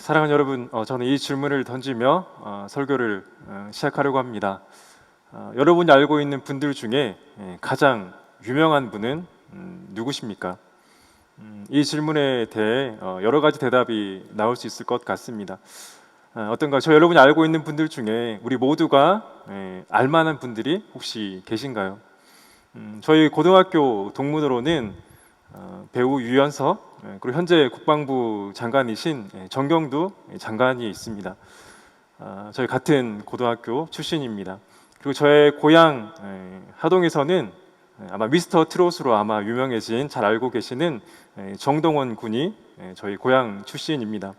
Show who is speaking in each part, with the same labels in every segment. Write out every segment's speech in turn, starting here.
Speaker 1: 사랑하는 여러분, 저는 이 질문을 던지며 설교를 시작하려고 합니다. 여러분이 알고 있는 분들 중에 가장 유명한 분은 누구십니까? 이 질문에 대해 여러 가지 대답이 나올 수 있을 것 같습니다. 어떤가? 저 여러분이 알고 있는 분들 중에 우리 모두가 알만한 분들이 혹시 계신가요? 저희 고등학교 동문으로는 배우 유연석, 그리고 현재 국방부 장관이신 정경두 장관이 있습니다. 저희 같은 고등학교 출신입니다. 그리고 저의 고향 하동에서는 아마 미스터 트롯으로 아마 유명해진, 잘 알고 계시는 정동원 군이 저희 고향 출신입니다.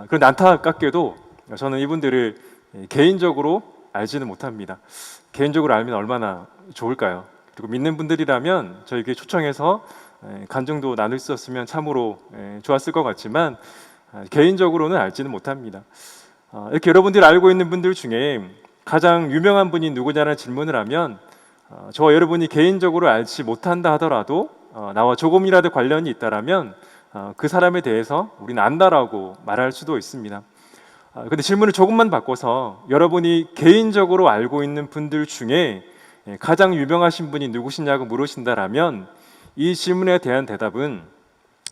Speaker 1: 그런데 안타깝게도 저는 이분들을 개인적으로 알지는 못합니다. 개인적으로 알면 얼마나 좋을까요? 그리고 믿는 분들이라면 저에게 초청해서 간증도 나눌 수 있었으면 참으로 좋았을 것 같지만 개인적으로는 알지는 못합니다. 이렇게 여러분들이 알고 있는 분들 중에 가장 유명한 분이 누구냐는 질문을 하면 저와 여러분이 개인적으로 알지 못한다 하더라도 나와 조금이라도 관련이 있다라면 그 사람에 대해서 우리는 안다라고 말할 수도 있습니다. 근데 질문을 조금만 바꿔서 여러분이 개인적으로 알고 있는 분들 중에 가장 유명하신 분이 누구시냐고 물으신다라면 이 질문에 대한 대답은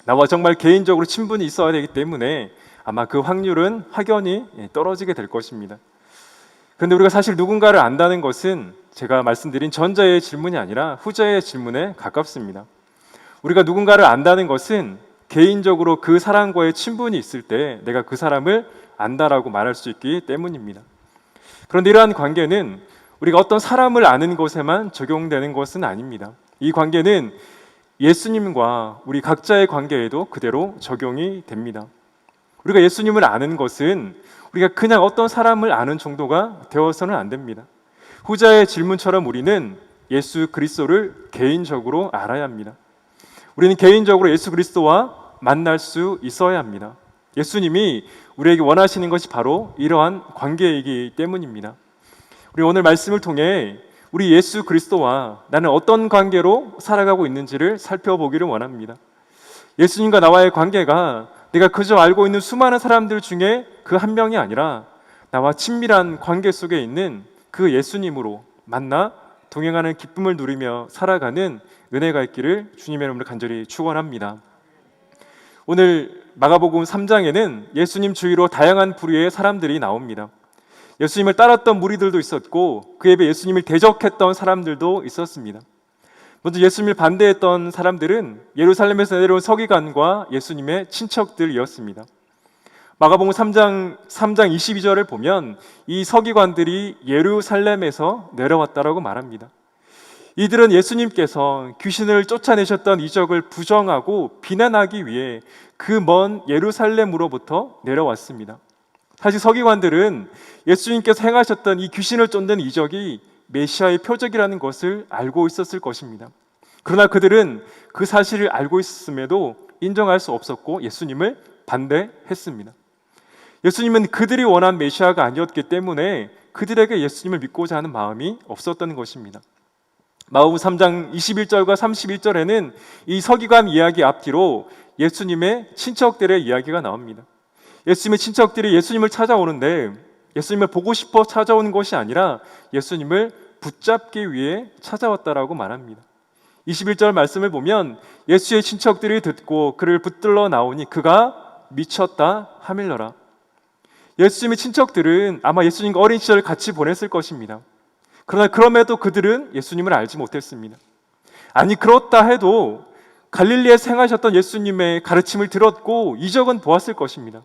Speaker 1: 나와 정말 개인적으로 친분이 있어야 되기 때문에 아마 그 확률은 확연히 떨어지게 될 것입니다. 그런데 우리가 사실 누군가를 안다는 것은 제가 말씀드린 전자의 질문이 아니라 후자의 질문에 가깝습니다. 우리가 누군가를 안다는 것은 개인적으로 그 사람과의 친분이 있을 때 내가 그 사람을 안다라고 말할 수 있기 때문입니다. 그런데 이러한 관계는 우리가 어떤 사람을 아는 것에만 적용되는 것은 아닙니다. 이 관계는 예수님과 우리 각자의 관계에도 그대로 적용이 됩니다. 우리가 예수님을 아는 것은 우리가 그냥 어떤 사람을 아는 정도가 되어서는 안 됩니다. 후자의 질문처럼 우리는 예수 그리스도를 개인적으로 알아야 합니다. 우리는 개인적으로 예수 그리스도와 만날 수 있어야 합니다. 예수님이 우리에게 원하시는 것이 바로 이러한 관계이기 때문입니다. 우리 오늘 말씀을 통해 우리 예수 그리스도와 나는 어떤 관계로 살아가고 있는지를 살펴보기를 원합니다. 예수님과 나와의 관계가 내가 그저 알고 있는 수많은 사람들 중에 그 한 명이 아니라 나와 친밀한 관계 속에 있는 그 예수님으로 만나 동행하는 기쁨을 누리며 살아가는 은혜가 있기를 주님의 이름으로 간절히 축원합니다. 오늘 마가복음 3장에는 예수님 주위로 다양한 부류의 사람들이 나옵니다. 예수님을 따랐던 무리들도 있었고 그에 비해 예수님을 대적했던 사람들도 있었습니다. 먼저 예수님을 반대했던 사람들은 예루살렘에서 내려온 서기관과 예수님의 친척들이었습니다. 마가복음 3장 22절을 보면 이 서기관들이 예루살렘에서 내려왔다라고 말합니다. 이들은 예수님께서 귀신을 쫓아내셨던 이적을 부정하고 비난하기 위해 그 먼 예루살렘으로부터 내려왔습니다. 사실 서기관들은 예수님께서 행하셨던 이 귀신을 쫓는 이적이 메시아의 표적이라는 것을 알고 있었을 것입니다. 그러나 그들은 그 사실을 알고 있음에도 인정할 수 없었고 예수님을 반대했습니다. 예수님은 그들이 원한 메시아가 아니었기 때문에 그들에게 예수님을 믿고자 하는 마음이 없었던 것입니다. 마가복음 3장 21절과 31절에는 이 서기관 이야기 앞뒤로 예수님의 친척들의 이야기가 나옵니다. 예수님의 친척들이 예수님을 찾아오는데 예수님을 보고 싶어 찾아오는 것이 아니라 예수님을 붙잡기 위해 찾아왔다라고 말합니다. 21절 말씀을 보면 예수의 친척들이 듣고 그를 붙들러 나오니 그가 미쳤다 하밀러라. 예수님의 친척들은 아마 예수님과 어린 시절을 같이 보냈을 것입니다. 그러나 그럼에도 그들은 예수님을 알지 못했습니다. 아니 그렇다 해도 갈릴리에서 행하셨던 예수님의 가르침을 들었고 이적은 보았을 것입니다.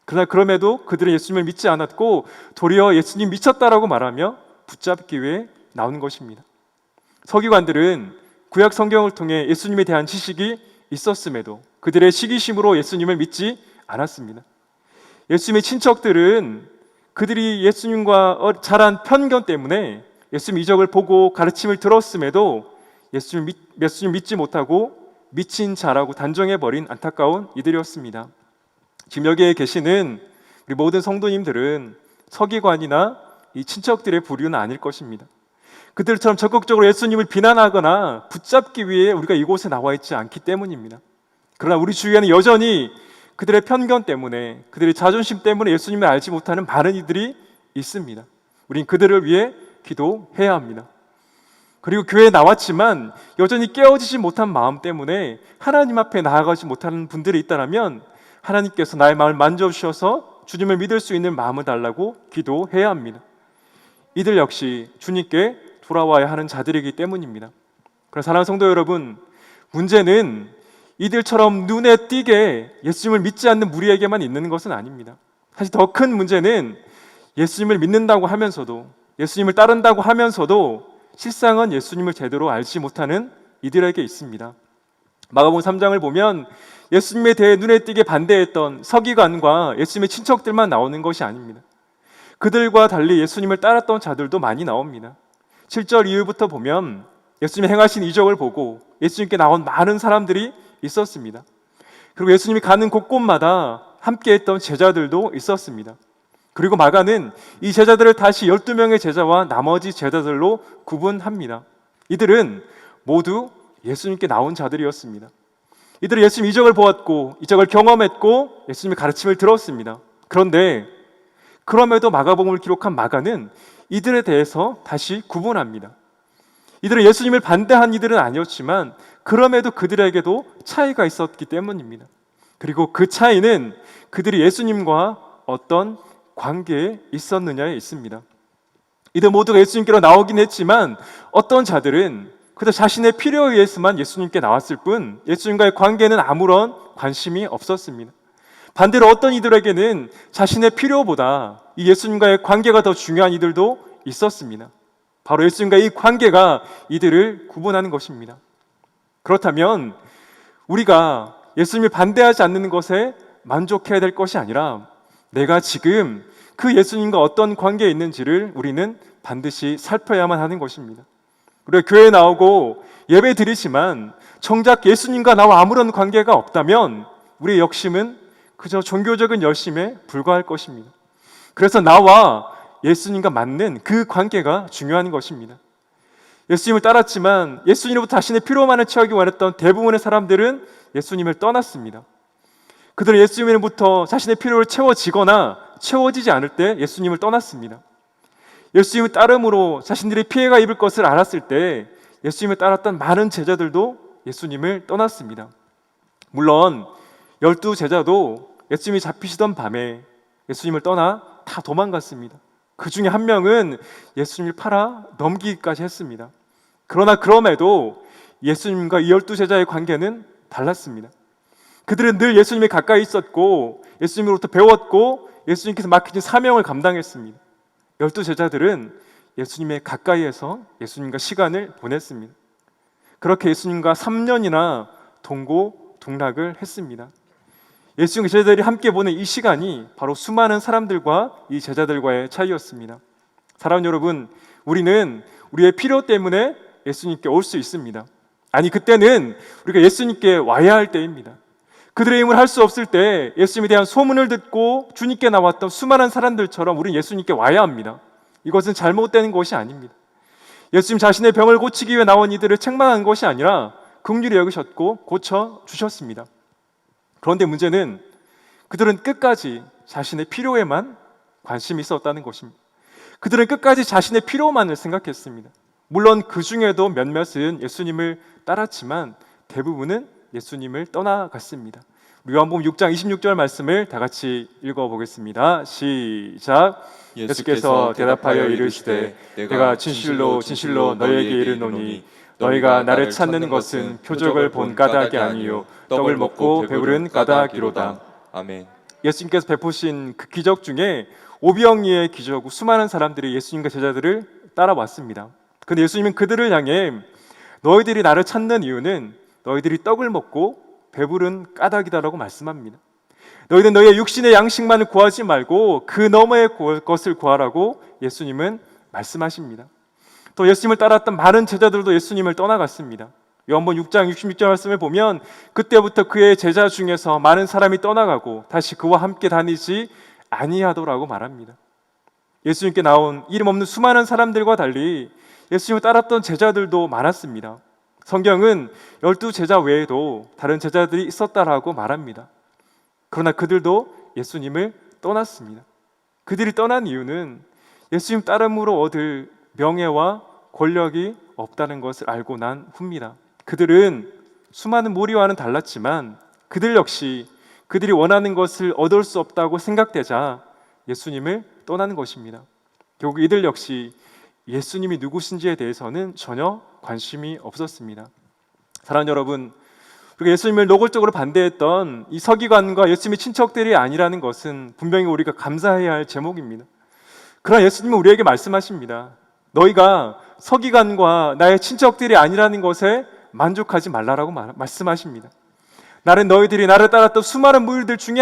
Speaker 1: 그러나 그럼에도 그들은 예수님을 믿지 않았고 도리어 예수님 미쳤다라고 말하며 붙잡기 위해 나온 것입니다. 서기관들은 구약 성경을 통해 예수님에 대한 지식이 있었음에도 그들의 시기심으로 예수님을 믿지 않았습니다. 예수님의 친척들은 그들이 예수님과 자란 편견 때문에 예수님 이적을 보고 가르침을 들었음에도 예수님 믿지 못하고 미친 자라고 단정해버린 안타까운 이들이었습니다. 지금 여기에 계시는 우리 모든 성도님들은 서기관이나 이 친척들의 부류는 아닐 것입니다. 그들처럼 적극적으로 예수님을 비난하거나 붙잡기 위해 우리가 이곳에 나와 있지 않기 때문입니다. 그러나 우리 주위에는 여전히 그들의 편견 때문에, 그들의 자존심 때문에 예수님을 알지 못하는 많은 이들이 있습니다. 우린 그들을 위해 기도해야 합니다. 그리고 교회에 나왔지만 여전히 깨어지지 못한 마음 때문에 하나님 앞에 나아가지 못하는 분들이 있다면 하나님께서 나의 마음을 만져주셔서 주님을 믿을 수 있는 마음을 달라고 기도해야 합니다. 이들 역시 주님께 돌아와야 하는 자들이기 때문입니다. 그럼 사랑하는 성도 여러분, 문제는 이들처럼 눈에 띄게 예수님을 믿지 않는 무리에게만 있는 것은 아닙니다. 사실 더 큰 문제는 예수님을 믿는다고 하면서도, 예수님을 따른다고 하면서도 실상은 예수님을 제대로 알지 못하는 이들에게 있습니다. 마가복음 3장을 보면 예수님에 대해 눈에 띄게 반대했던 서기관과 예수님의 친척들만 나오는 것이 아닙니다. 그들과 달리 예수님을 따랐던 자들도 많이 나옵니다. 7절 이후부터 보면 예수님이 행하신 이적을 보고 예수님께 나온 많은 사람들이 있었습니다. 그리고 예수님이 가는 곳곳마다 함께했던 제자들도 있었습니다. 그리고 마가는 이 제자들을 다시 12명의 제자와 나머지 제자들로 구분합니다. 이들은 모두 예수님께 나온 자들이었습니다. 이들은 예수님 이적을 보았고 이적을 경험했고 예수님의 가르침을 들었습니다. 그런데 그럼에도 마가복음을 기록한 마가는 이들에 대해서 다시 구분합니다. 이들은 예수님을 반대한 이들은 아니었지만 그럼에도 그들에게도 차이가 있었기 때문입니다. 그리고 그 차이는 그들이 예수님과 어떤 관계에 있었느냐에 있습니다. 이들 모두가 예수님께로 나오긴 했지만 어떤 자들은 그저 자신의 필요에 의해서만 예수님께 나왔을 뿐 예수님과의 관계는 아무런 관심이 없었습니다. 반대로 어떤 이들에게는 자신의 필요보다 이 예수님과의 관계가 더 중요한 이들도 있었습니다. 바로 예수님과의 이 관계가 이들을 구분하는 것입니다. 그렇다면 우리가 예수님을 반대하지 않는 것에 만족해야 될 것이 아니라 내가 지금 그 예수님과 어떤 관계에 있는지를 우리는 반드시 살펴야만 하는 것입니다. 우리가 교회에 나오고 예배 드리지만 정작 예수님과 나와 아무런 관계가 없다면 우리의 역심은 그저 종교적인 열심에 불과할 것입니다. 그래서 나와 예수님과 맞는 그 관계가 중요한 것입니다. 예수님을 따랐지만 예수님으로부터 자신의 필요만을 채우기 원했던 대부분의 사람들은 예수님을 떠났습니다. 그들은 예수님으로부터 자신의 필요를 채워지거나 채워지지 않을 때 예수님을 떠났습니다. 예수님을 따름으로 자신들이 피해가 입을 것을 알았을 때 예수님을 따랐던 많은 제자들도 예수님을 떠났습니다. 물론 12제자도 예수님이 잡히시던 밤에 예수님을 떠나 다 도망갔습니다. 그 중에 한 명은 예수님을 팔아 넘기기까지 했습니다. 그러나 그럼에도 예수님과 이 12제자의 관계는 달랐습니다. 그들은 늘 예수님이 가까이 있었고 예수님으로부터 배웠고 예수님께서 맡기신 사명을 감당했습니다. 12제자들은 예수님의 가까이에서 예수님과 시간을 보냈습니다. 그렇게 예수님과 3년이나 동고동락을 했습니다. 예수님과 제자들이 함께 보낸 이 시간이 바로 수많은 사람들과 이 제자들과의 차이였습니다. 사랑하는 여러분, 우리는 우리의 필요 때문에 예수님께 올 수 있습니다. 아니, 그때는 우리가 예수님께 와야 할 때입니다. 그들의 힘을 할 수 없을 때 예수님에 대한 소문을 듣고 주님께 나왔던 수많은 사람들처럼 우리는 예수님께 와야 합니다. 이것은 잘못된 것이 아닙니다. 예수님 자신의 병을 고치기 위해 나온 이들을 책망한 것이 아니라 긍휼히 여기셨고 고쳐주셨습니다. 그런데 문제는 그들은 끝까지 자신의 필요에만 관심이 있었다는 것입니다. 그들은 끝까지 자신의 필요만을 생각했습니다. 물론 그 중에도 몇몇은 예수님을 따랐지만 대부분은 예수님을 떠나갔습니다. 우리 요한복음 6장 26절 말씀을 다 같이 읽어보겠습니다. 시작. 예수께서 대답하여 이르시되 내가 진실로 진실로 너희에게 이르노니 너희가 나를 찾는 것은 표적을 본 까닭이 아니요 떡을 먹고 배부른 까닭이로다.
Speaker 2: 아멘.
Speaker 1: 예수님께서 베푸신 그 기적 중에 오병이의 기적 후 수많은 사람들이 예수님과 제자들을 따라왔습니다. 그런데 예수님은 그들을 향해 너희들이 나를 찾는 이유는 너희들이 떡을 먹고 배부른 까닭이다라고 말씀합니다. 너희는 너희의 육신의 양식만을 구하지 말고 그 너머의 것을 구하라고 예수님은 말씀하십니다. 또 예수님을 따랐던 많은 제자들도 예수님을 떠나갔습니다. 요한복음 6장 66절 말씀을 보면 그때부터 그의 제자 중에서 많은 사람이 떠나가고 다시 그와 함께 다니지 아니하더라고 말합니다. 예수님께 나온 이름 없는 수많은 사람들과 달리 예수님을 따랐던 제자들도 많았습니다. 성경은 12제자 외에도 다른 제자들이 있었다라고 말합니다. 그러나 그들도 예수님을 떠났습니다. 그들이 떠난 이유는 예수님 따름으로 얻을 명예와 권력이 없다는 것을 알고 난 후입니다. 그들은 수많은 무리와는 달랐지만 그들 역시 그들이 원하는 것을 얻을 수 없다고 생각되자 예수님을 떠나는 것입니다. 결국 이들 역시 예수님이 누구신지에 대해서는 전혀 관심이 없었습니다. 사랑하는 여러분, 우리가 예수님을 노골적으로 반대했던 이 서기관과 예수님의 친척들이 아니라는 것은 분명히 우리가 감사해야 할 제목입니다. 그러나 예수님은 우리에게 말씀하십니다. 너희가 서기관과 나의 친척들이 아니라는 것에 만족하지 말라라고 말씀하십니다. 나는 너희들이 나를 따랐던 수많은 무리들 중에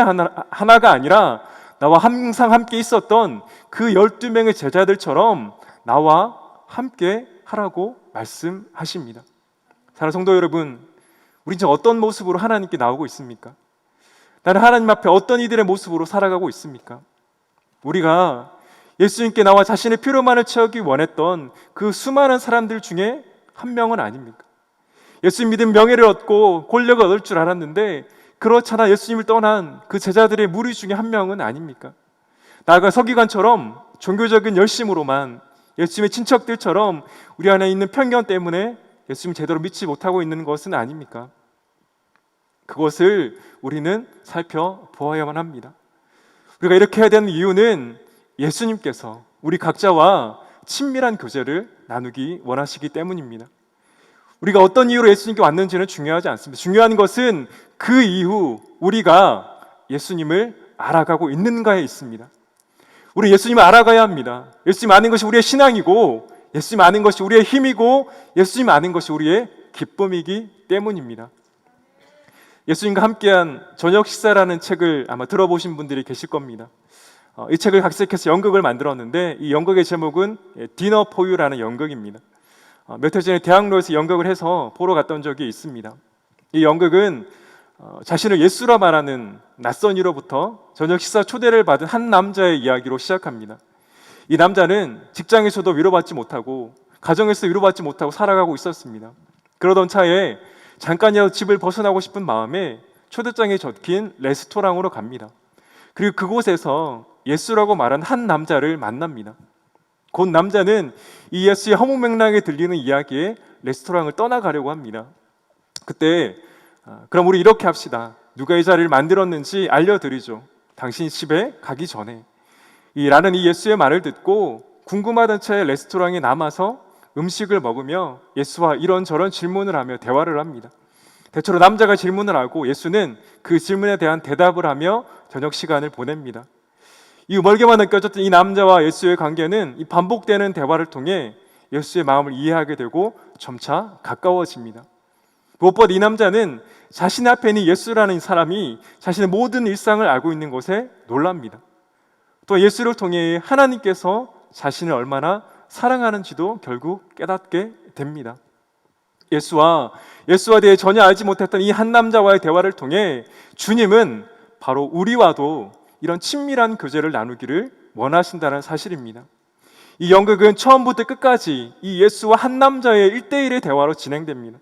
Speaker 1: 하나가 아니라 나와 항상 함께 있었던 그 12명의 제자들처럼 나와 함께 하라고 말씀하십니다. 사랑하는 성도 여러분, 우린 지금 어떤 모습으로 하나님께 나오고 있습니까? 나는 하나님 앞에 어떤 이들의 모습으로 살아가고 있습니까? 우리가 예수님께 나와 자신의 필요만을 채우기 원했던 그 수많은 사람들 중에 한 명은 아닙니까? 예수님 믿은 명예를 얻고 권력을 얻을 줄 알았는데 그렇잖아 예수님을 떠난 그 제자들의 무리 중에 한 명은 아닙니까? 나아가 서기관처럼 종교적인 열심으로만 예수님의 친척들처럼 우리 안에 있는 편견 때문에 예수님 제대로 믿지 못하고 있는 것은 아닙니까? 그것을 우리는 살펴보아야만 합니다. 우리가 이렇게 해야 되는 이유는 예수님께서 우리 각자와 친밀한 교제를 나누기 원하시기 때문입니다. 우리가 어떤 이유로 예수님께 왔는지는 중요하지 않습니다. 중요한 것은 그 이후 우리가 예수님을 알아가고 있는가에 있습니다. 우리 예수님을 알아가야 합니다. 예수님 아는 것이 우리의 신앙이고 예수님 아는 것이 우리의 힘이고 예수님 아는 것이 우리의 기쁨이기 때문입니다. 예수님과 함께한 저녁 식사라는 책을 아마 들어보신 분들이 계실 겁니다. 이 책을 각색해서 연극을 만들었는데 이 연극의 제목은 디너 포 유라는 연극입니다. 몇 해 전에 대학로에서 연극을 해서 보러 갔던 적이 있습니다. 이 연극은 자신을 예수라 말하는 낯선 이로부터 저녁 식사 초대를 받은 한 남자의 이야기로 시작합니다. 이 남자는 직장에서도 위로받지 못하고 가정에서 위로받지 못하고 살아가고 있었습니다. 그러던 차에 잠깐이라도 집을 벗어나고 싶은 마음에 초대장에 적힌 레스토랑으로 갑니다. 그리고 그곳에서 예수라고 말한 한 남자를 만납니다. 곧 남자는 이 예수의 허무맹랑하게 들리는 이야기에 레스토랑을 떠나가려고 합니다. 그때 그럼 우리 이렇게 합시다. 누가 이 자리를 만들었는지 알려드리죠. 당신 집에 가기 전에 라는 이 예수의 말을 듣고 궁금하던 채 레스토랑에 남아서 음식을 먹으며 예수와 이런저런 질문을 하며 대화를 합니다. 대체로 남자가 질문을 하고 예수는 그 질문에 대한 대답을 하며 저녁 시간을 보냅니다. 이 멀게만 느껴졌던 이 남자와 예수의 관계는 이 반복되는 대화를 통해 예수의 마음을 이해하게 되고 점차 가까워집니다. 무엇보다 이 남자는 자신 앞에 있는 예수라는 사람이 자신의 모든 일상을 알고 있는 것에 놀랍니다. 또 예수를 통해 하나님께서 자신을 얼마나 사랑하는지도 결국 깨닫게 됩니다. 예수와 대해 전혀 알지 못했던 이 한 남자와의 대화를 통해 주님은 바로 우리와도 이런 친밀한 교제를 나누기를 원하신다는 사실입니다. 이 연극은 처음부터 끝까지 이 예수와 한 남자의 1대1의 대화로 진행됩니다.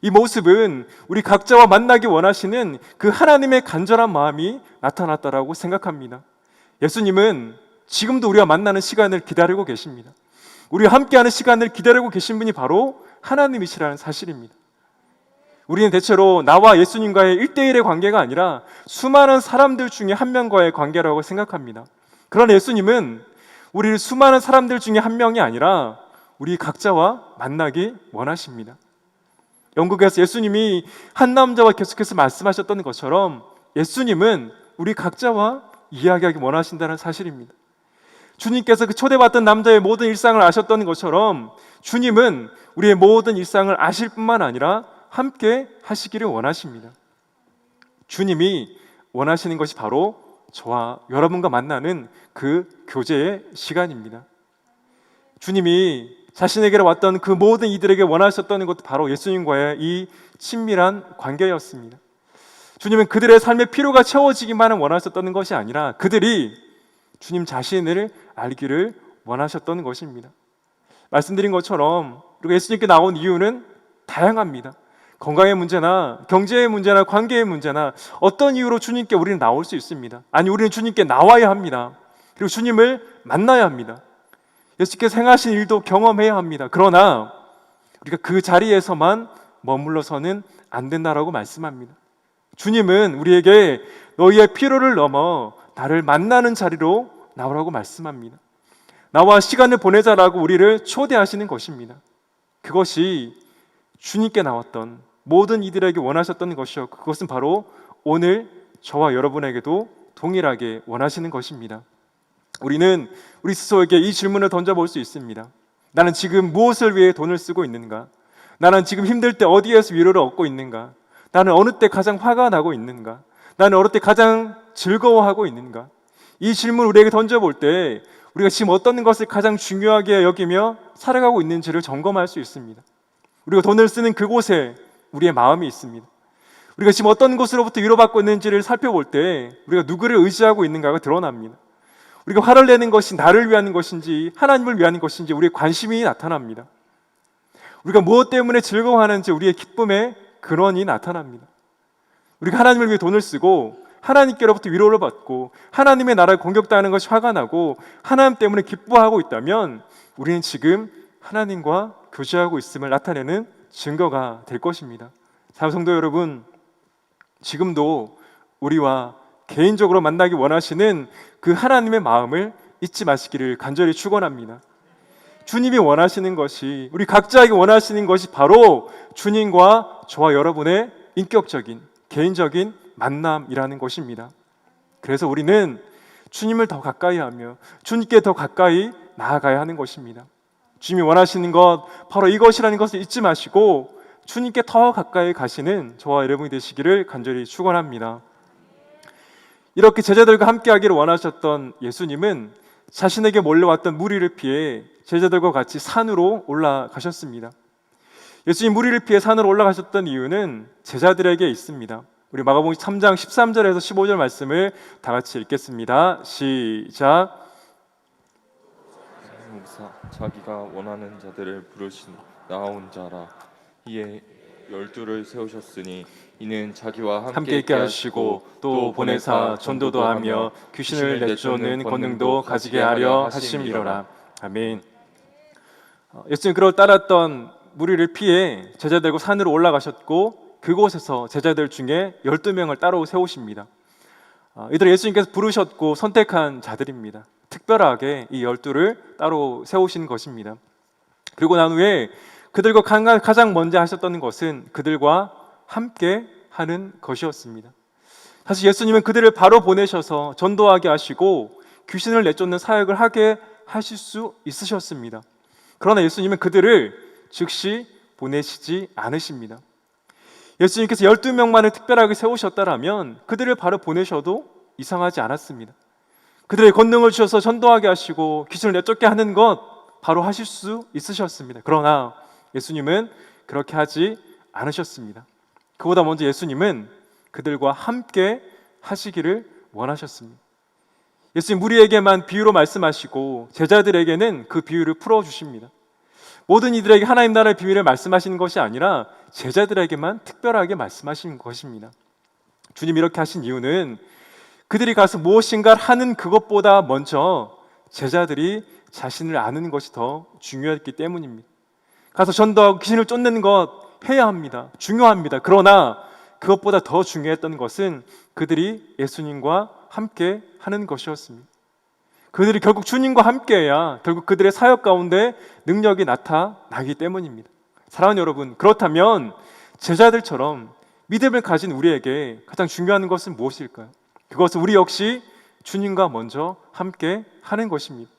Speaker 1: 이 모습은 우리 각자와 만나기 원하시는 그 하나님의 간절한 마음이 나타났다라고 생각합니다. 예수님은 지금도 우리와 만나는 시간을 기다리고 계십니다. 우리와 함께하는 시간을 기다리고 계신 분이 바로 하나님이시라는 사실입니다. 우리는 대체로 나와 예수님과의 1대1의 관계가 아니라 수많은 사람들 중에 한 명과의 관계라고 생각합니다. 그러나 예수님은 우리 수많은 사람들 중에 한 명이 아니라 우리 각자와 만나기 원하십니다. 영국에서 예수님이 한 남자와 계속해서 말씀하셨던 것처럼 예수님은 우리 각자와 이야기하기 원하신다는 사실입니다. 주님께서 그 초대받던 남자의 모든 일상을 아셨던 것처럼 주님은 우리의 모든 일상을 아실 뿐만 아니라 함께 하시기를 원하십니다. 주님이 원하시는 것이 바로 저와 여러분과 만나는 그 교제의 시간입니다. 주님이 자신에게로 왔던 그 모든 이들에게 원하셨던 것도 바로 예수님과의 이 친밀한 관계였습니다. 주님은 그들의 삶의 필요가 채워지기만 원하셨던 것이 아니라 그들이 주님 자신을 알기를 원하셨던 것입니다. 말씀드린 것처럼 우리가 예수님께 나온 이유는 다양합니다. 건강의 문제나 경제의 문제나 관계의 문제나 어떤 이유로 주님께 우리는 나올 수 있습니다. 아니, 우리는 주님께 나와야 합니다. 그리고 주님을 만나야 합니다. 예수께서 행하신 일도 경험해야 합니다. 그러나 우리가 그 자리에서만 머물러서는 안 된다라고 말씀합니다. 주님은 우리에게 너희의 필요를 넘어 나를 만나는 자리로 나오라고 말씀합니다. 나와 시간을 보내자라고 우리를 초대하시는 것입니다. 그것이 주님께 나왔던 모든 이들에게 원하셨던 것이었고, 그것은 바로 오늘 저와 여러분에게도 동일하게 원하시는 것입니다. 우리는 우리 스스로에게 이 질문을 던져볼 수 있습니다. 나는 지금 무엇을 위해 돈을 쓰고 있는가? 나는 지금 힘들 때 어디에서 위로를 얻고 있는가? 나는 어느 때 가장 화가 나고 있는가? 나는 어느 때 가장 즐거워하고 있는가? 이 질문을 우리에게 던져볼 때 우리가 지금 어떤 것을 가장 중요하게 여기며 살아가고 있는지를 점검할 수 있습니다. 우리가 돈을 쓰는 그곳에 우리의 마음이 있습니다. 우리가 지금 어떤 곳으로부터 위로받고 있는지를 살펴볼 때 우리가 누구를 의지하고 있는가가 드러납니다. 우리가 화를 내는 것이 나를 위한 것인지 하나님을 위한 것인지 우리의 관심이 나타납니다. 우리가 무엇 때문에 즐거워하는지 우리의 기쁨의 근원이 나타납니다. 우리가 하나님을 위해 돈을 쓰고 하나님께로부터 위로를 받고 하나님의 나라를 공격당하는 것이 화가 나고 하나님 때문에 기뻐하고 있다면 우리는 지금 하나님과 교제하고 있음을 나타내는 증거가 될 것입니다. 사랑하는 성도 여러분, 지금도 우리와 개인적으로 만나기 원하시는 그 하나님의 마음을 잊지 마시기를 간절히 축원합니다. 주님이 원하시는 것이, 우리 각자에게 원하시는 것이 바로 주님과 저와 여러분의 인격적인 개인적인 만남이라는 것입니다. 그래서 우리는 주님을 더 가까이 하며 주님께 더 가까이 나아가야 하는 것입니다. 주님이 원하시는 것 바로 이것이라는 것을 잊지 마시고 주님께 더 가까이 가시는 저와 여러분이 되시기를 간절히 축원합니다. 이렇게 제자들과 함께 하기를 원하셨던 예수님은 자신에게 몰려왔던 무리를 피해 제자들과 같이 산으로 올라가셨습니다. 예수님 무리를 피해 산으로 올라가셨던 이유는 제자들에게 있습니다. 우리 마가복음 3장 13절에서 15절 말씀을 다 같이 읽겠습니다. 시작.
Speaker 2: 자기가 원하는 자들을 부르신 나온 자라. 이에 12를 세우셨으니 이는 자기와 함께 있게 하시고 또 보내사 전도도 하며 귀신을 내쫓는 권능도 가지게 하려 하심이로라.
Speaker 1: 아멘. 예수님 그를 따랐던 무리를 피해 제자들과 산으로 올라가셨고 그곳에서 제자들 중에 12명을 따로 세우십니다. 이들 예수님께서 부르셨고 선택한 자들입니다. 특별하게 이 12를 따로 세우신 것입니다. 그리고 난 후에 그들과 가장 먼저 하셨던 것은 그들과 함께 하는 것이었습니다. 사실 예수님은 그들을 바로 보내셔서 전도하게 하시고 귀신을 내쫓는 사역을 하게 하실 수 있으셨습니다. 그러나 예수님은 그들을 즉시 보내시지 않으십니다. 예수님께서 12명만을 특별하게 세우셨다라면 그들을 바로 보내셔도 이상하지 않았습니다. 그들의 권능을 주셔서 전도하게 하시고 귀신을 내쫓게 하는 것 바로 하실 수 있으셨습니다. 그러나 예수님은 그렇게 하지 않으셨습니다. 그보다 먼저 예수님은 그들과 함께 하시기를 원하셨습니다. 예수님 무리에게만 비유로 말씀하시고 제자들에게는 그 비유를 풀어주십니다. 모든 이들에게 하나님 나라의 비밀을 말씀하시는 것이 아니라 제자들에게만 특별하게 말씀하신 것입니다. 주님 이렇게 하신 이유는 그들이 가서 무엇인가 하는 그것보다 먼저 제자들이 자신을 아는 것이 더 중요했기 때문입니다. 가서 전도하고 귀신을 쫓는 것 해야 합니다. 중요합니다. 그러나 그것보다 더 중요했던 것은 그들이 예수님과 함께 하는 것이었습니다. 그들이 결국 주님과 함께해야 결국 그들의 사역 가운데 능력이 나타나기 때문입니다. 사랑하는 여러분, 그렇다면 제자들처럼 믿음을 가진 우리에게 가장 중요한 것은 무엇일까요? 그것은 우리 역시 주님과 먼저 함께 하는 것입니다.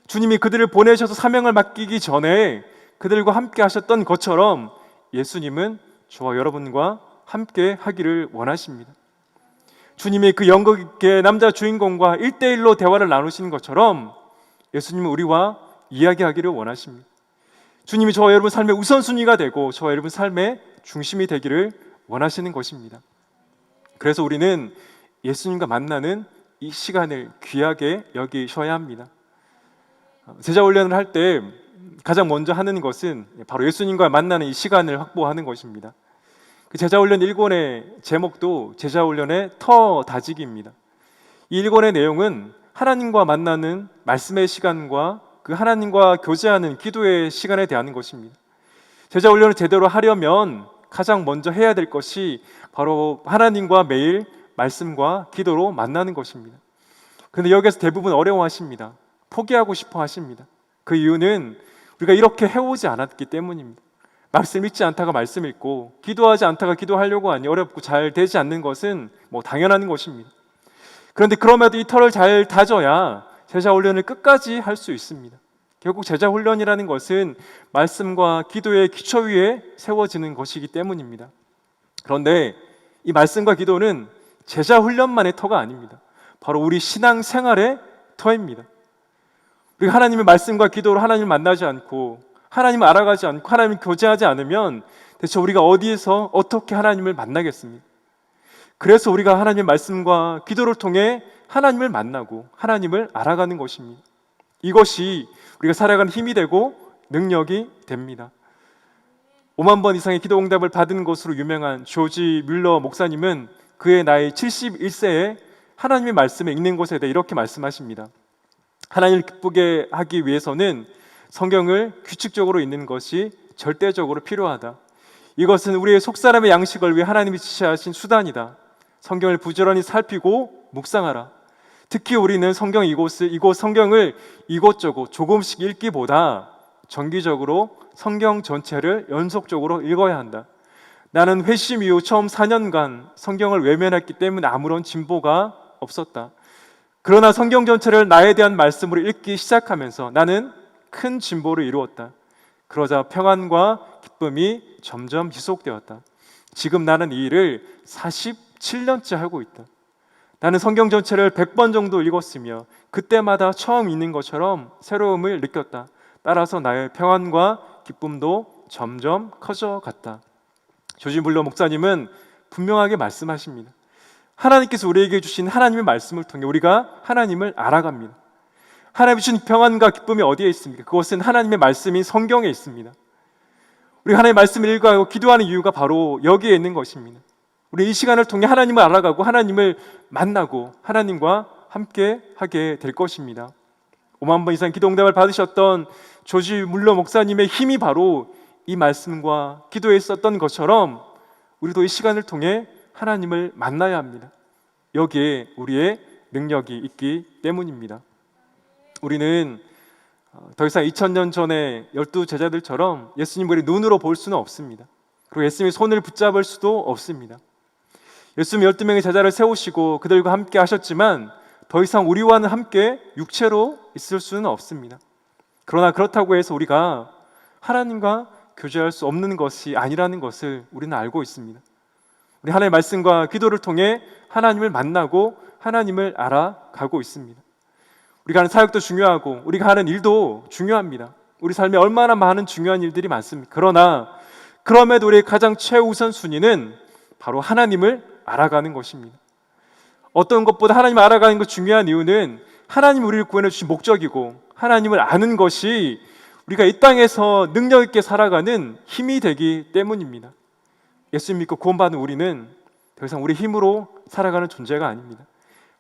Speaker 1: 주님이 그들을 보내셔서 사명을 맡기기 전에 그들과 함께 하셨던 것처럼 예수님은 저와 여러분과 함께 하기를 원하십니다. 주님이 그 영광 있게 남자 주인공과 1대1로 대화를 나누시는 것처럼 예수님은 우리와 이야기하기를 원하십니다. 주님이 저와 여러분 삶의 우선순위가 되고 저와 여러분 삶의 중심이 되기를 원하시는 것입니다. 그래서 우리는 예수님과 만나는 이 시간을 귀하게 여기셔야 합니다. 제자 훈련을 할 때 가장 먼저 하는 것은 바로 예수님과 만나는 이 시간을 확보하는 것입니다. 그 제자훈련 1권의 제목도 제자훈련의 터 다지기입니다. 이 1권의 내용은 하나님과 만나는 말씀의 시간과 그 하나님과 교제하는 기도의 시간에 대한 것입니다. 제자훈련을 제대로 하려면 가장 먼저 해야 될 것이 바로 하나님과 매일 말씀과 기도로 만나는 것입니다. 그런데 여기에서 대부분 어려워하십니다. 포기하고 싶어 하십니다. 그 이유는 우리가 이렇게 해오지 않았기 때문입니다. 말씀 읽지 않다가 말씀 읽고 기도하지 않다가 기도하려고 하니 어렵고 잘 되지 않는 것은 당연한 것입니다. 그런데 그럼에도 이 터를 잘 다져야 제자훈련을 끝까지 할 수 있습니다. 결국 제자훈련이라는 것은 말씀과 기도의 기초 위에 세워지는 것이기 때문입니다. 그런데 이 말씀과 기도는 제자훈련만의 터가 아닙니다. 바로 우리 신앙생활의 터입니다. 우리가 하나님의 말씀과 기도로 하나님을 만나지 않고 하나님을 알아가지 않고 하나님을 교제하지 않으면 대체 우리가 어디에서 어떻게 하나님을 만나겠습니까? 그래서 우리가 하나님의 말씀과 기도를 통해 하나님을 만나고 하나님을 알아가는 것입니다. 이것이 우리가 살아가는 힘이 되고 능력이 됩니다. 5만 번 이상의 기도 응답을 받은 것으로 유명한 조지 뮬러 목사님은 그의 나이 71세에 하나님의 말씀을 읽는 것에 대해 이렇게 말씀하십니다. 하나님을 기쁘게 하기 위해서는 성경을 규칙적으로 읽는 것이 절대적으로 필요하다. 이것은 우리의 속사람의 양식을 위해 하나님이 지시하신 수단이다. 성경을 부지런히 살피고 묵상하라. 특히 우리는 이곳 성경을 이곳저곳 조금씩 읽기보다 정기적으로 성경 전체를 연속적으로 읽어야 한다. 나는 회심 이후 처음 4년간 성경을 외면했기 때문에 아무런 진보가 없었다. 그러나 성경 전체를 나에 대한 말씀으로 읽기 시작하면서 나는 큰 진보를 이루었다. 그러자 평안과 기쁨이 점점 지속되었다. 지금 나는 이 일을 47년째 하고 있다. 나는 성경 전체를 100번 정도 읽었으며 그때마다 처음 읽는 것처럼 새로움을 느꼈다. 따라서 나의 평안과 기쁨도 점점 커져갔다. 조지 뮬러 목사님은 분명하게 말씀하십니다. 하나님께서 우리에게 주신 하나님의 말씀을 통해 우리가 하나님을 알아갑니다. 하나님이 주신 평안과 기쁨이 어디에 있습니까? 그것은 하나님의 말씀인 성경에 있습니다. 우리가 하나님의 말씀을 읽어가고 기도하는 이유가 바로 여기에 있는 것입니다. 우리 이 시간을 통해 하나님을 알아가고 하나님을 만나고 하나님과 함께 하게 될 것입니다. 5만 번 이상 기도 응답을 받으셨던 조지 뮬러 목사님의 힘이 바로 이 말씀과 기도에 있었던 것처럼 우리도 이 시간을 통해 하나님을 만나야 합니다. 여기에 우리의 능력이 있기 때문입니다. 우리는 더 이상 2000년 전에 12제자들처럼 예수님을 눈으로 볼 수는 없습니다. 그리고 예수님의 손을 붙잡을 수도 없습니다. 예수님 12명의 제자를 세우시고 그들과 함께 하셨지만 더 이상 우리와는 함께 육체로 있을 수는 없습니다. 그러나 그렇다고 해서 우리가 하나님과 교제할 수 없는 것이 아니라는 것을 우리는 알고 있습니다. 우리 하나님의 말씀과 기도를 통해 하나님을 만나고 하나님을 알아가고 있습니다. 우리가 하는 사역도 중요하고 우리가 하는 일도 중요합니다. 우리 삶에 얼마나 많은 중요한 일들이 많습니다. 그러나 그럼에도 우리의 가장 최우선 순위는 바로 하나님을 알아가는 것입니다. 어떤 것보다 하나님을 알아가는 것 중요한 이유는 하나님이 우리를 구원해 주신 목적이고 하나님을 아는 것이 우리가 이 땅에서 능력 있게 살아가는 힘이 되기 때문입니다. 예수 믿고 구원받은 우리는 더 이상 우리 힘으로 살아가는 존재가 아닙니다.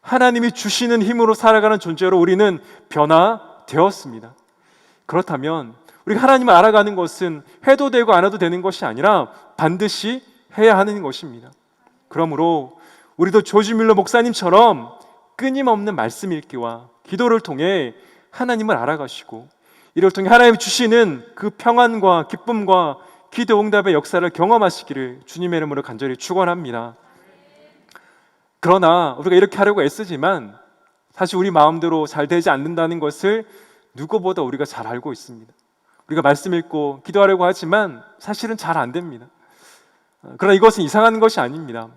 Speaker 1: 하나님이 주시는 힘으로 살아가는 존재로 우리는 변화되었습니다. 그렇다면 우리가 하나님을 알아가는 것은 해도 되고 안 해도 되는 것이 아니라 반드시 해야 하는 것입니다. 그러므로 우리도 조지 뮬러 목사님처럼 끊임없는 말씀 읽기와 기도를 통해 하나님을 알아가시고 이를 통해 하나님이 주시는 그 평안과 기쁨과 기도 응답의 역사를 경험하시기를 주님의 이름으로 간절히 축원합니다. 그러나 우리가 이렇게 하려고 애쓰지만 사실 우리 마음대로 잘 되지 않는다는 것을 누구보다 우리가 잘 알고 있습니다. 우리가 말씀 읽고 기도하려고 하지만 사실은 잘 안 됩니다. 그러나 이것은 이상한 것이 아닙니다.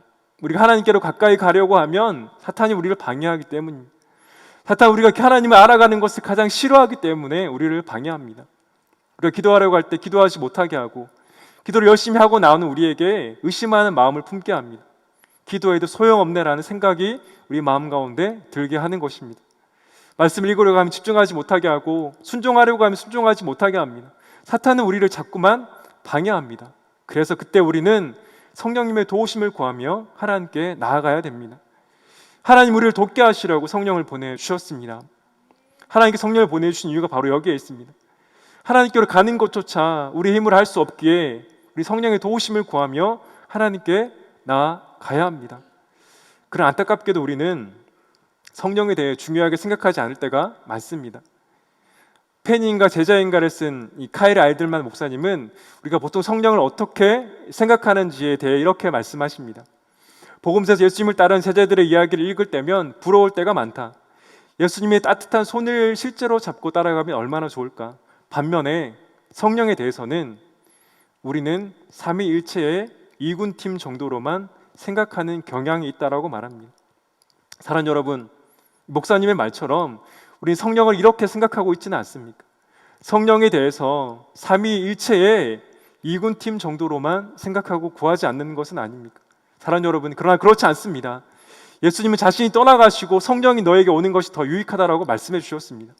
Speaker 1: 우리가 하나님께로 가까이 가려고 하면 사탄이 우리를 방해하기 때문입니다. 사탄은 우리가 하나님을 알아가는 것을 가장 싫어하기 때문에 우리를 방해합니다. 우리가 기도하려고 할 때 기도하지 못하게 하고 기도를 열심히 하고 나오는 우리에게 의심하는 마음을 품게 합니다. 기도해도 소용없네라는 생각이 우리 마음 가운데 들게 하는 것입니다. 말씀을 읽으려고 하면 집중하지 못하게 하고 순종하려고 하면 순종하지 못하게 합니다. 사탄은 우리를 자꾸만 방해합니다. 그래서 그때 우리는 성령님의 도우심을 구하며 하나님께 나아가야 됩니다. 하나님 우리를 돕게 하시려고 성령을 보내주셨습니다. 하나님께 성령을 보내주신 이유가 바로 여기에 있습니다. 하나님께로 가는 것조차 우리 힘으로 할 수 없기에 우리 성령의 도우심을 구하며 하나님께 나아가야 합니다. 그러나 안타깝게도 우리는 성령에 대해 중요하게 생각하지 않을 때가 많습니다. 팬인가 제자인가를 쓴 이 카일 알들만 목사님은 우리가 보통 성령을 어떻게 생각하는지에 대해 이렇게 말씀하십니다. 복음서에서 예수님을 따르는 제자들의 이야기를 읽을 때면 부러울 때가 많다. 예수님의 따뜻한 손을 실제로 잡고 따라가면 얼마나 좋을까. 반면에 성령에 대해서는 우리는 삼위일체의 이군팀 정도로만 생각하는 경향이 있다라고 말합니다. 사랑하는 여러분, 목사님의 말처럼 우리는 성령을 이렇게 생각하고 있지는 않습니까? 성령에 대해서 삼위일체의 이군팀 정도로만 생각하고 구하지 않는 것은 아닙니까? 사랑하는 여러분, 그러나 그렇지 않습니다. 예수님은 자신이 떠나가시고 성령이 너에게 오는 것이 더 유익하다라고 말씀해 주셨습니다.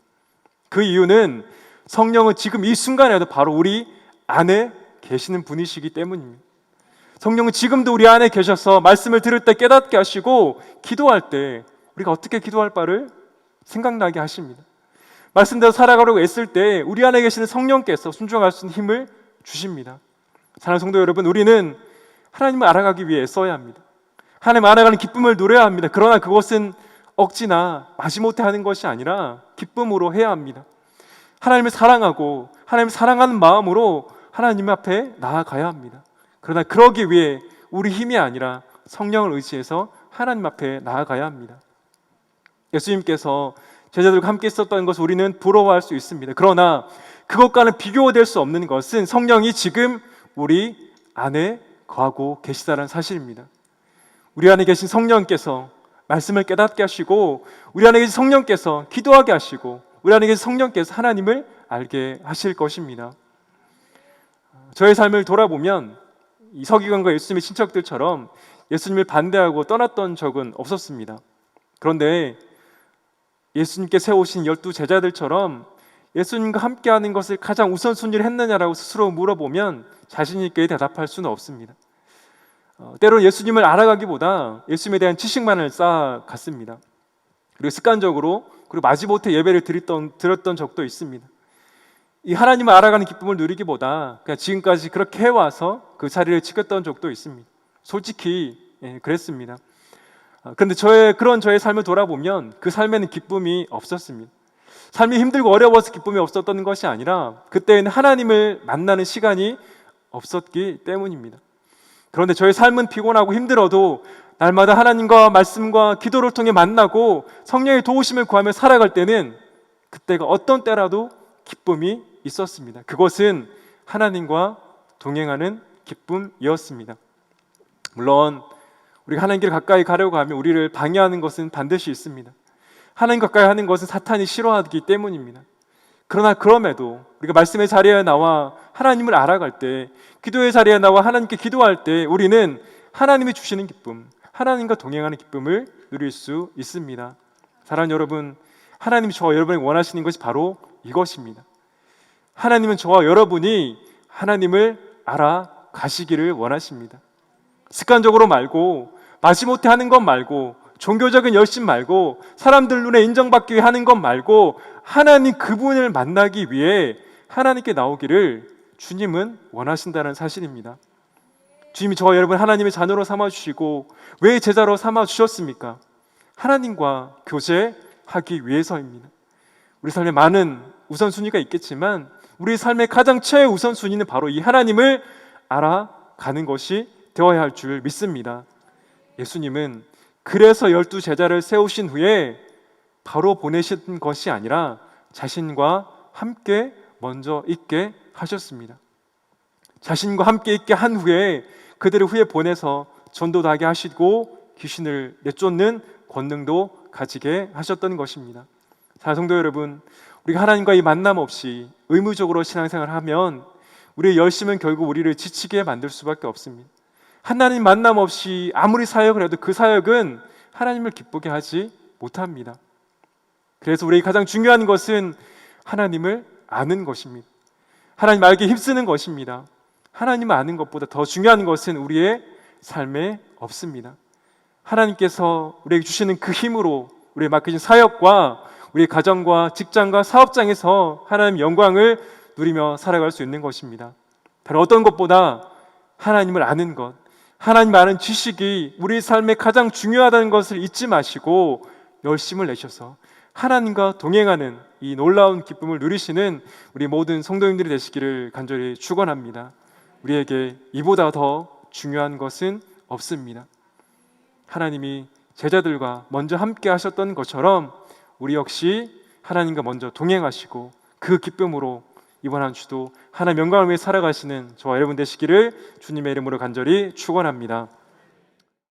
Speaker 1: 그 이유는 성령은 지금 이 순간에도 바로 우리 안에 계시는 분이시기 때문입니다. 성령은 지금도 우리 안에 계셔서 말씀을 들을 때 깨닫게 하시고 기도할 때 우리가 어떻게 기도할 바를 생각나게 하십니다. 말씀대로 살아가려고 애쓸 때 우리 안에 계시는 성령께서 순종할 수 있는 힘을 주십니다. 사랑하는 성도 여러분, 우리는 하나님을 알아가기 위해 애써야 합니다. 하나님 알아가는 기쁨을 누려야 합니다. 그러나 그것은 억지나 마지못해 하는 것이 아니라 기쁨으로 해야 합니다. 하나님을 사랑하고 하나님을 사랑하는 마음으로 하나님 앞에 나아가야 합니다. 그러나 그러기 위해 우리 힘이 아니라 성령을 의지해서 하나님 앞에 나아가야 합니다. 예수님께서 제자들과 함께 있었던 것을 우리는 부러워할 수 있습니다. 그러나 그것과는 비교될 수 없는 것은 성령이 지금 우리 안에 거하고 계시다는 사실입니다. 우리 안에 계신 성령께서 말씀을 깨닫게 하시고 우리 안에 계신 성령께서 기도하게 하시고 우리 안에 계신 성령께서 하나님을 알게 하실 것입니다. 저의 삶을 돌아보면 이 서기관과 예수님의 친척들처럼 예수님을 반대하고 떠났던 적은 없었습니다. 그런데 예수님께 세우신 12 제자들처럼 예수님과 함께하는 것을 가장 우선순위를 했느냐라고 스스로 물어보면 자신 있게 대답할 수는 없습니다. 때로 예수님을 알아가기보다 예수님에 대한 지식만을 쌓아갔습니다. 그리고 습관적으로 그리고 마지못해 예배를 드렸던 적도 있습니다. 이 하나님을 알아가는 기쁨을 누리기보다 그냥 지금까지 그렇게 해와서 그 자리를 지켰던 적도 있습니다. 솔직히 그랬습니다. 그런데 저의 삶을 돌아보면 그 삶에는 기쁨이 없었습니다. 삶이 힘들고 어려워서 기쁨이 없었던 것이 아니라 그때는 하나님을 만나는 시간이 없었기 때문입니다. 그런데 저의 삶은 피곤하고 힘들어도 날마다 하나님과 말씀과 기도를 통해 만나고 성령의 도우심을 구하며 살아갈 때는 그때가 어떤 때라도 기쁨이 있었습니다. 그것은 하나님과 동행하는 기쁨이었습니다. 물론 우리가 하나님 길 가까이 가려고 하면 우리를 방해하는 것은 반드시 있습니다. 하나님 가까이 하는 것은 사탄이 싫어하기 때문입니다. 그러나 그럼에도 우리가 말씀의 자리에 나와 하나님을 알아갈 때, 기도의 자리에 나와 하나님께 기도할 때 우리는 하나님이 주시는 기쁨, 하나님과 동행하는 기쁨을 누릴 수 있습니다. 사랑하는 여러분, 하나님이 저와 여러분이 원하시는 것이 바로 이것입니다. 하나님은 저와 여러분이 하나님을 알아가시기를 원하십니다. 습관적으로 말고 마지못해 하는 것 말고 종교적인 열심 말고 사람들 눈에 인정받기 위해 하는 것 말고 하나님 그분을 만나기 위해 하나님께 나오기를 주님은 원하신다는 사실입니다. 주님이 저와 여러분 하나님의 자녀로 삼아주시고 왜 제자로 삼아주셨습니까? 하나님과 교제하기 위해서입니다. 우리 삶에 많은 우선순위가 있겠지만 우리 삶의 가장 최우선순위는 바로 이 하나님을 알아가는 것이 되어야 할 줄 믿습니다. 예수님은 그래서 12 제자를 세우신 후에 바로 보내신 것이 아니라 자신과 함께 먼저 있게 하셨습니다. 자신과 함께 있게 한 후에 그들을 후에 보내서 전도도 하게 하시고 귀신을 내쫓는 권능도 가지게 하셨던 것입니다. 사랑하는 성도 여러분, 우리가 하나님과 이 만남 없이 의무적으로 신앙생활을 하면 우리의 열심은 결국 우리를 지치게 만들 수밖에 없습니다. 하나님 만남 없이 아무리 사역을 해도 그 사역은 하나님을 기쁘게 하지 못합니다. 그래서 우리에게 가장 중요한 것은 하나님을 아는 것입니다. 하나님 알기 힘쓰는 것입니다. 하나님을 아는 것보다 더 중요한 것은 우리의 삶에 없습니다. 하나님께서 우리에게 주시는 그 힘으로 우리의 맡겨진 사역과 우리 가정과 직장과 사업장에서 하나님의 영광을 누리며 살아갈 수 있는 것입니다. 다른 어떤 것보다 하나님을 아는 것, 하나님 아는 지식이 우리 삶에 가장 중요하다는 것을 잊지 마시고 열심을 내셔서 하나님과 동행하는 이 놀라운 기쁨을 누리시는 우리 모든 성도님들이 되시기를 간절히 축원합니다. 우리에게 이보다 더 중요한 것은 없습니다. 하나님이 제자들과 먼저 함께 하셨던 것처럼 우리 역시 하나님과 먼저 동행하시고 그 기쁨으로 이번 한 주도 하나님 영광을 위해 살아가시는 저와 여러분 되시기를 주님의 이름으로 간절히 축원합니다.